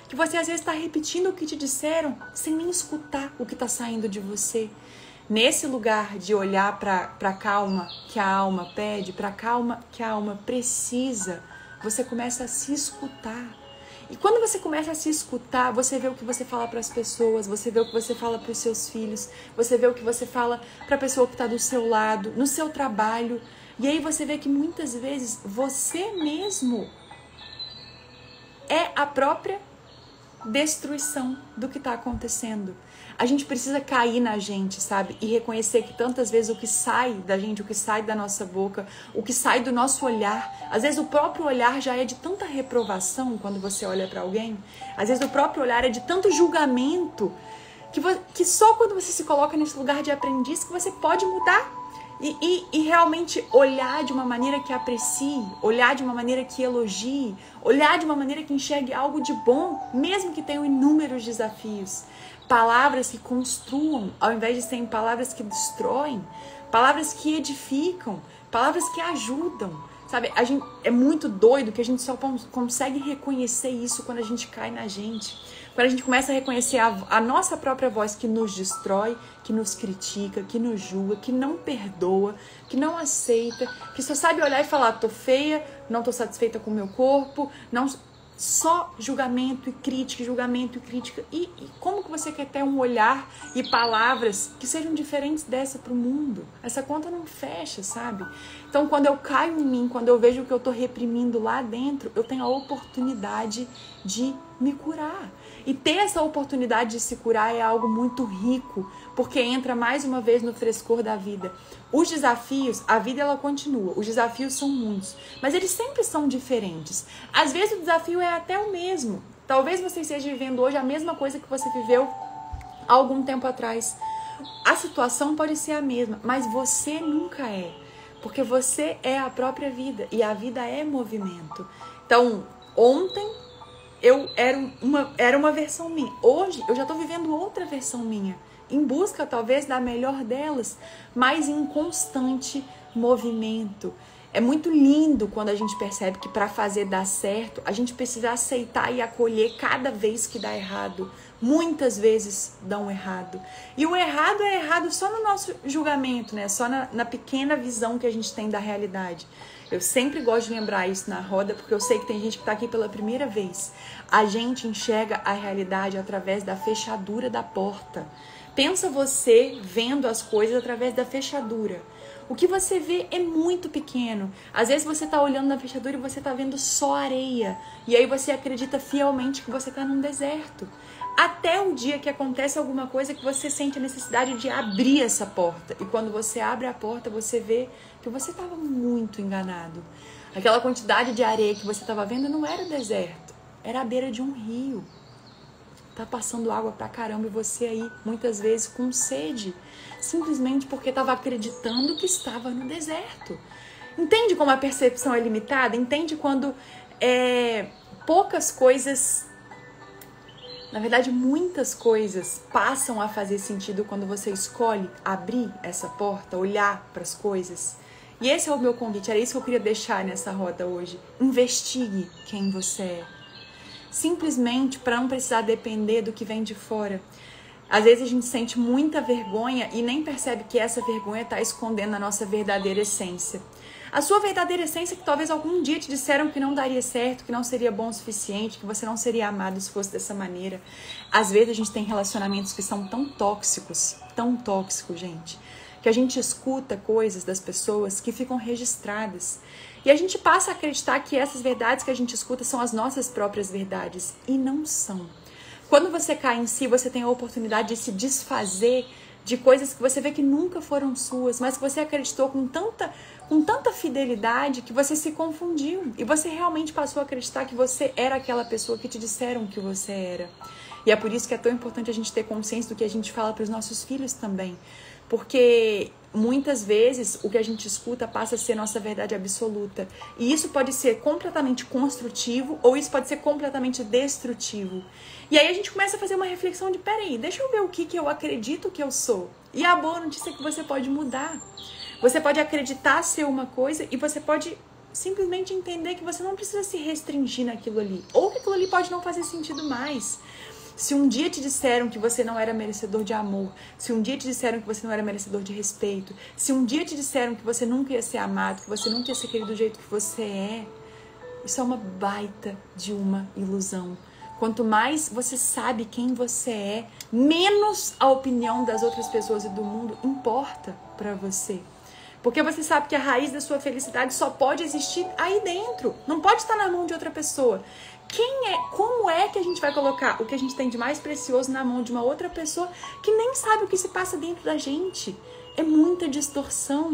que você às vezes está repetindo o que te disseram sem nem escutar o que está saindo de você. Nesse lugar de olhar para a calma que a alma pede, para a calma que a alma precisa, você começa a se escutar. E quando você começa a se escutar, você vê o que você fala para as pessoas, você vê o que você fala para os seus filhos, você vê o que você fala para a pessoa que está do seu lado, no seu trabalho. E aí você vê que muitas vezes você mesmo é a própria destruição do que está acontecendo. A gente precisa cair na gente, sabe? E reconhecer que tantas vezes o que sai da gente, o que sai da nossa boca, o que sai do nosso olhar, às vezes o próprio olhar já é de tanta reprovação quando você olha para alguém, às vezes o próprio olhar é de tanto julgamento, que só quando você se coloca nesse lugar de aprendiz que você pode mudar. E realmente olhar de uma maneira que aprecie, olhar de uma maneira que elogie, olhar de uma maneira que enxergue algo de bom, mesmo que tenham inúmeros desafios. Palavras que construam, ao invés de serem palavras que destroem, palavras que edificam, palavras que ajudam. Sabe, é muito doido que a gente só consegue reconhecer isso quando a gente cai na gente. Quando a gente começa a reconhecer a nossa própria voz que nos destrói, que nos critica, que nos julga, que não perdoa, que não aceita, que só sabe olhar e falar, tô feia, não tô satisfeita com o meu corpo, não... Só julgamento e crítica, julgamento e crítica. E como que você quer ter um olhar e palavras que sejam diferentes dessa pro mundo? Essa conta não fecha, sabe? Então, quando eu caio em mim, quando eu vejo que eu tô reprimindo lá dentro, eu tenho a oportunidade de me curar. E ter essa oportunidade de se curar é algo muito rico, porque entra mais uma vez no frescor da vida. Os desafios, a vida ela continua, os desafios são muitos, mas eles sempre são diferentes. Às vezes o desafio é até o mesmo. Talvez você esteja vivendo hoje a mesma coisa que você viveu há algum tempo atrás. A situação pode ser a mesma, mas você nunca é, porque você é a própria vida e a vida é movimento. Então, ontem eu era uma versão minha. Hoje eu já estou vivendo outra versão minha, em busca talvez da melhor delas, mas em constante movimento. É muito lindo quando a gente percebe que para fazer dar certo, a gente precisa aceitar e acolher cada vez que dá errado. Muitas vezes dão errado. E o errado é errado só no nosso julgamento, né? Só na pequena visão que a gente tem da realidade. Eu sempre gosto de lembrar isso na roda, porque eu sei que tem gente que está aqui pela primeira vez. A gente enxerga a realidade através da fechadura da porta. Pensa você vendo as coisas através da fechadura. O que você vê é muito pequeno. Às vezes você está olhando na fechadura e você está vendo só areia. E aí você acredita fielmente que você está num deserto. Até o dia que acontece alguma coisa que você sente a necessidade de abrir essa porta. E quando você abre a porta, você vê que você estava muito enganado. Aquela quantidade de areia que você estava vendo não era deserto. Era a beira de um rio. Tá passando água pra caramba e você aí, muitas vezes, com sede. Simplesmente porque estava acreditando que estava no deserto. Entende como a percepção é limitada? Entende quando poucas coisas... Na verdade, muitas coisas passam a fazer sentido quando você escolhe abrir essa porta, olhar para as coisas. E esse é o meu convite, era isso que eu queria deixar nessa roda hoje. Investigue quem você é. Simplesmente para não precisar depender do que vem de fora. Às vezes a gente sente muita vergonha e nem percebe que essa vergonha está escondendo a nossa verdadeira essência. A sua verdadeira essência que talvez algum dia te disseram que não daria certo, que não seria bom o suficiente, que você não seria amado se fosse dessa maneira. Às vezes a gente tem relacionamentos que são tão tóxicos, gente, que a gente escuta coisas das pessoas que ficam registradas. E a gente passa a acreditar que essas verdades que a gente escuta são as nossas próprias verdades. E não são. Quando você cai em si, você tem a oportunidade de se desfazer de coisas que você vê que nunca foram suas, mas que você acreditou com tanta fidelidade que você se confundiu. E você realmente passou a acreditar que você era aquela pessoa que te disseram que você era. E é por isso que é tão importante a gente ter consciência do que a gente fala para os nossos filhos também. Porque muitas vezes o que a gente escuta passa a ser nossa verdade absoluta. E isso pode ser completamente construtivo ou isso pode ser completamente destrutivo. E aí a gente começa a fazer uma reflexão de, peraí, deixa eu ver o que eu acredito que eu sou. E a boa notícia é que você pode mudar. Você pode acreditar ser uma coisa e você pode simplesmente entender que você não precisa se restringir naquilo ali. Ou que aquilo ali pode não fazer sentido mais. Se um dia te disseram que você não era merecedor de amor, se um dia te disseram que você não era merecedor de respeito, se um dia te disseram que você nunca ia ser amado, que você nunca ia ser querido do jeito que você é, isso é uma baita de uma ilusão. Quanto mais você sabe quem você é, menos a opinião das outras pessoas e do mundo importa pra você. Porque você sabe que a raiz da sua felicidade só pode existir aí dentro. Não pode estar na mão de outra pessoa. Como é que a gente vai colocar o que a gente tem de mais precioso na mão de uma outra pessoa que nem sabe o que se passa dentro da gente? É muita distorção.